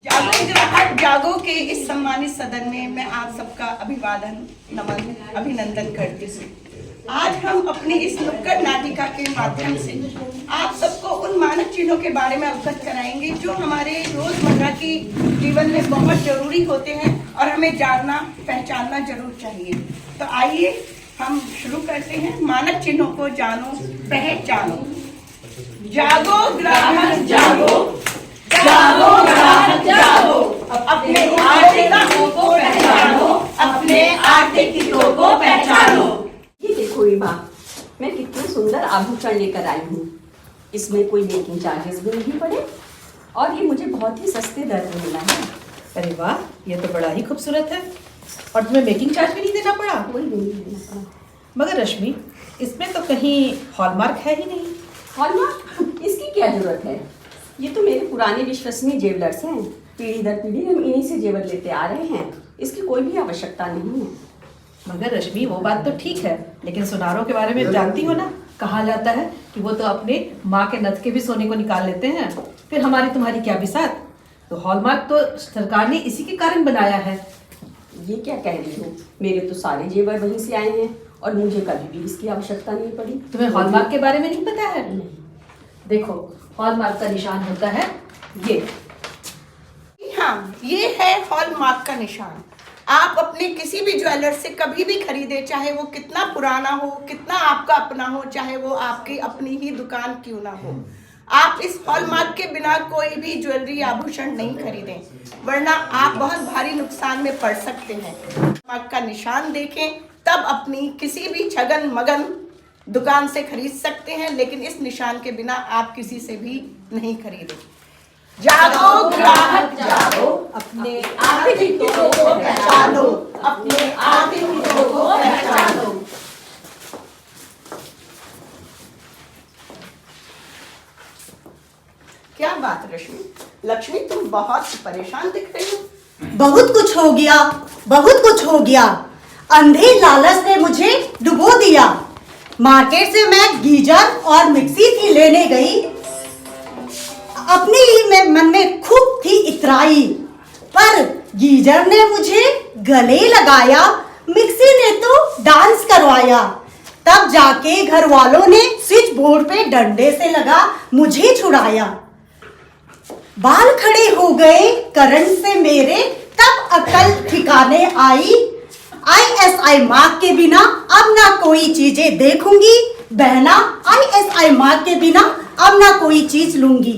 जागो ग्राहक जागो के इस सम्मानित सदन में मैं आप सबका अभिवादन नमन अभिनंदन करती हूँ। आज हम अपनी इस नुक्कड़ नाटिका के माध्यम से आप सबको उन मानक चिन्हों के बारे में अवगत कराएंगे जो हमारे रोजमर्रा के जीवन में बहुत जरूरी होते हैं और हमें जानना पहचानना जरूर चाहिए। तो आइए हम शुरू करते हैं। मानक चिन्हों को जानो पहचानो। जागो ग्राहक जागो, जागो ग्राहक जागो, अपने आर्थिक हितों को पहचानो, अपने आर्थिक हितों को पहचानो। ये देखो रीमा, मैं कितने सुंदर आभूषण लेकर आई हूँ। इसमें कोई मेकिंग चार्जेस भी नहीं पड़े और ये मुझे बहुत ही सस्ते दर में मिला है। अरे वाह, ये तो बड़ा ही खूबसूरत है और तुम्हें मेकिंग चार्ज भी नहीं देना पड़ा। कोई नहीं देना पड़ा। मगर रश्मि, इसमें तो कहीं हॉलमार्क है ही नहीं। हॉलमार्क इसकी क्या जरूरत है? ये तो मेरे पुराने विश्वसनीय जेवलर्स हैं। पीढ़ी दर पीढ़ी हम इन्हीं से जेवर लेते आ रहे हैं। इसकी कोई भी आवश्यकता नहीं है। मगर रश्मि, वो बात तो ठीक है, लेकिन सुनारों के बारे में जानती हो ना, कहा जाता है कि वो तो अपने माँ के नथ के भी सोने को निकाल लेते हैं। फिर हमारी तुम्हारी क्या बिसात। तो हॉलमार्क तो सरकार ने इसी के कारण बनाया है। ये क्या कह रही हो? मेरे तो सारे जेवर वहीं से आए हैं और मुझे कभी भी इसकी आवश्यकता नहीं पड़ी। तुम्हें हॉलमार्क के बारे में नहीं पता है? नहीं। देखो, हॉलमार्क का निशान होता है ये। हाँ, ये है हॉलमार्क का निशान। आप अपने किसी भी ज्वेलर से कभी भी खरीदे, चाहे वो कितना पुराना हो, कितना आपका अपना हो, चाहे वो आपकी अपनी ही दुकान क्यों ना हो, आप इस हॉलमार्क के बिना कोई भी ज्वेलरी आभूषण नहीं खरीदें, वरना आप बहुत भारी नुकसान में पड़ सकते हैं। हॉलमार्क का निशान देखें, तब अपनी किसी भी छगन मगन दुकान से खरीद सकते हैं, लेकिन इस निशान के बिना आप किसी से भी नहीं खरीदें। जागो ग्राहक जागो, अपने आर्थिक हितों को पहचानो, अपने आर्थिक हितों को पहचानो। क्या बात रश्मि, लक्ष्मी तुम बहुत परेशान दिख रही हो। बहुत कुछ हो गया, बहुत कुछ हो गया। अंधे लालच ने मुझे डुबो दिया। मार्केट से मैं गीजर और मिक्सी थी लेने गई। अपने ही में मन में खूब थी इतराई, पर गीजर ने मुझे गले लगाया, मिक्सी ने तो डांस करवाया। तब जाके घर वालों ने स्विच बोर्ड पे डंडे से लगा मुझे छुड़ाया। बाल खड़े हो गए करंट से मेरे, तब अकल ठिकाने आई। ISI मार्क के बिना अब ना कोई चीजें देखूंगी, बहना ISI मार्क के बिना अब ना कोई चीज लूंगी।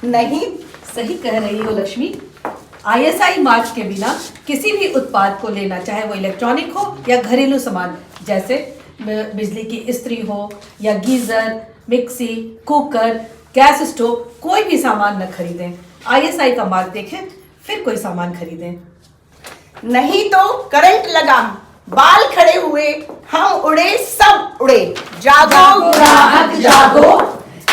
नहीं, सही कह रही हो लक्ष्मी। ISI मार्क के बिना किसी भी उत्पाद को लेना, चाहे वो इलेक्ट्रॉनिक हो या घरेलू सामान, जैसे बिजली की इस्त्री हो या geyser, mixie, cooker, gas stove, कोई भी सामान न खरीदें। ISI का मार्क देखें फिर कोई सामान खरीदें। नहीं तो करंट लगा, बाल खड़े हुए, हम उड़े सब उड़े। जागो ग्राहक जागो,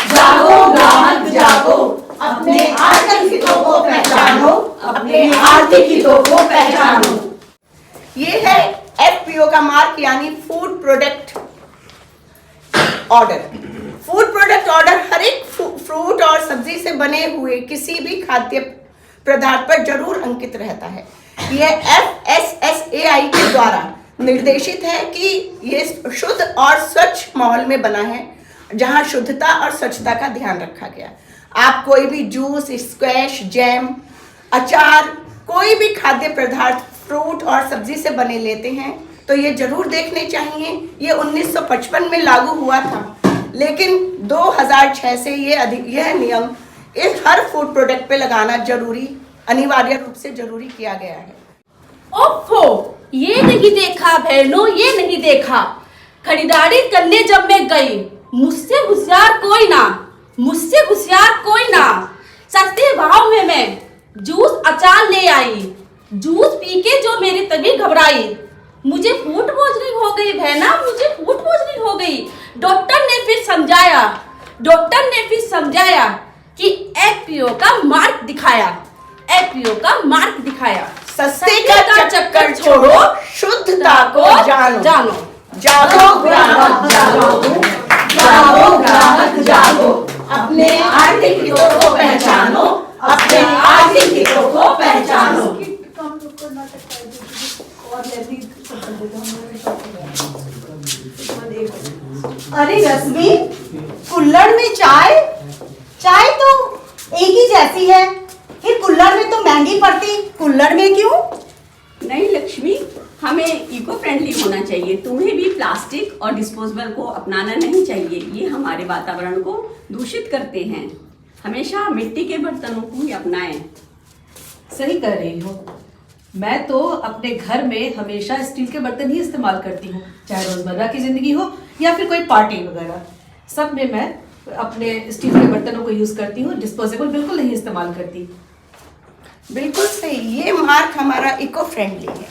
जागो ग्राहक जागो, अपने आर्थिक हितों को पहचानो, अपने आर्थिक हितों को पहचानो। ये है FPO का मार्क, यानी food product order. Food product order हर एक फ्रूट और सब्जी से बने हुए किसी भी खाद्य पदार्थ पर जरूर अंकित रहता है। यह FSSAI के द्वारा निर्देशित है कि ये शुद्ध और स्वच्छ माहौल में बना है, जहां शुद्धता और स्वच्छता का ध्यान रखा गया। आप कोई भी जूस, स्क्वैश, जैम, अचार, कोई भी खाद्य पदार्थ फ्रूट और सब्जी से बने लेते हैं तो ये जरूर देखने चाहिए। ये 1955 में लागू हुआ था, लेकिन 2006 से यह नियम इस हर फूड प्रोडक्ट पे लगाना अनिवार्य रूप से जरूरी किया गया है। ओफो, ये नहीं देखा बहनों, ये नहीं देखा। खरीदारी करने जब मैं गई, मुझसे होशियार कोई ना, मुझसे होशियार कोई ना। सस्ते भाव में मैं जूस अचार ले आई। जूस पी के जो मेरी तबीयत घबराई, मुझे फूड पॉइजनिंग हो गई बहना, मुझे फूड पॉइजनिंग हो गई। डॉक्टर ने फिर समझाया कि FPO का मार्क दिखाया, FPO का मार्क दिखाया। सस्ते का चक्कर छोड़ो, शुद्धता को जानो। जागो ग्राहक जागो, जागो ग्राहक जागो, अपने आर्थिक हितों को पहचानो, अपने आर्थिक हितों को पहचानो। अरे रश्मि, कुल्हड़ में चाय, चाय तो एक ही जैसी है, फिर कुल्हड़ में तो महंगी पड़ती, कुल्हड़ में क्यों? नहीं लक्ष्मी, हमें इको फ्रेंडली होना चाहिए। तुम्हें भी प्लास्टिक और डिस्पोजेबल को अपनाना नहीं चाहिए, ये हमारे वातावरण को दूषित करते हैं। हमेशा मिट्टी के बर्तनों को ही अपनाएं। सही कह रही हो। मैं तो अपने घर में हमेशा स्टील के बर्तन ही इस्तेमाल करती हूँ, चाहे रोजमर्रा की जिंदगी हो या फिर कोई पार्टी वगैरह, सब में मैं अपने स्टील के बर्तनों को यूज करती हूँ, डिस्पोजेबल बिल्कुल नहीं इस्तेमाल करती। बिल्कुल सही, ये मार्क हमारा इको फ्रेंडली है।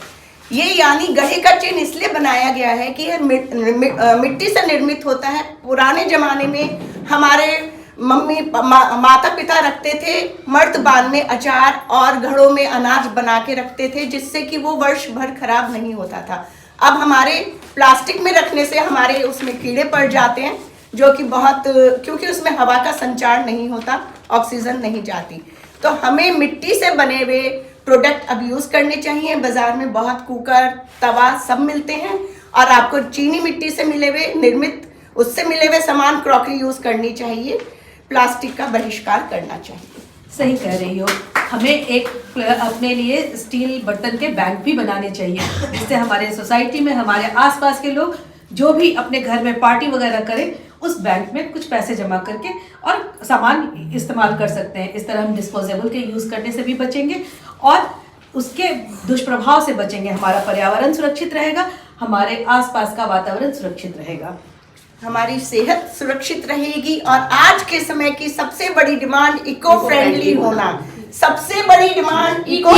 ये यानी गधे का चिन्ह इसलिए बनाया गया है कि यह मिट्टी से निर्मित होता है। पुराने जमाने में हमारे माता पिता रखते थे मर्तबान में अचार और घड़ों में अनाज बना के रखते थे, जिससे कि वो वर्ष भर खराब नहीं होता था। अब हमारे प्लास्टिक में रखने से हमारे उसमें कीड़े पड़ जाते हैं, जो कि बहुत, क्योंकि उसमें हवा का संचार नहीं होता, ऑक्सीजन नहीं जाती। तो हमें मिट्टी से बने हुए प्रोडक्ट अब यूज़ करने चाहिए। बाजार में बहुत कुकर, तवा सब मिलते हैं, और आपको चीनी मिट्टी से मिले हुए निर्मित, उससे मिले हुए सामान, क्रॉकरी यूज़ करनी चाहिए। प्लास्टिक का बहिष्कार करना चाहिए। सही कह रही हो। हमें एक अपने लिए स्टील बर्तन के बैंक भी बनाने चाहिए, जिससे हमारे सोसाइटी में हमारे आसपास के लोग जो भी अपने घर में पार्टी वगैरह करें, उस बैंक में कुछ पैसे जमा करके और सामान इस्तेमाल कर सकते हैं। इस तरह हम डिस्पोजेबल के यूज़ करने से भी बचेंगे और उसके दुष्प्रभाव से बचेंगे। हमारा पर्यावरण सुरक्षित रहेगा, हमारे आसपास का वातावरण सुरक्षित रहेगा, हमारी सेहत सुरक्षित रहेगी। और आज के समय की सबसे बड़ी डिमांड इको फ्रेंडली होना, सबसे बड़ी डिमांड इको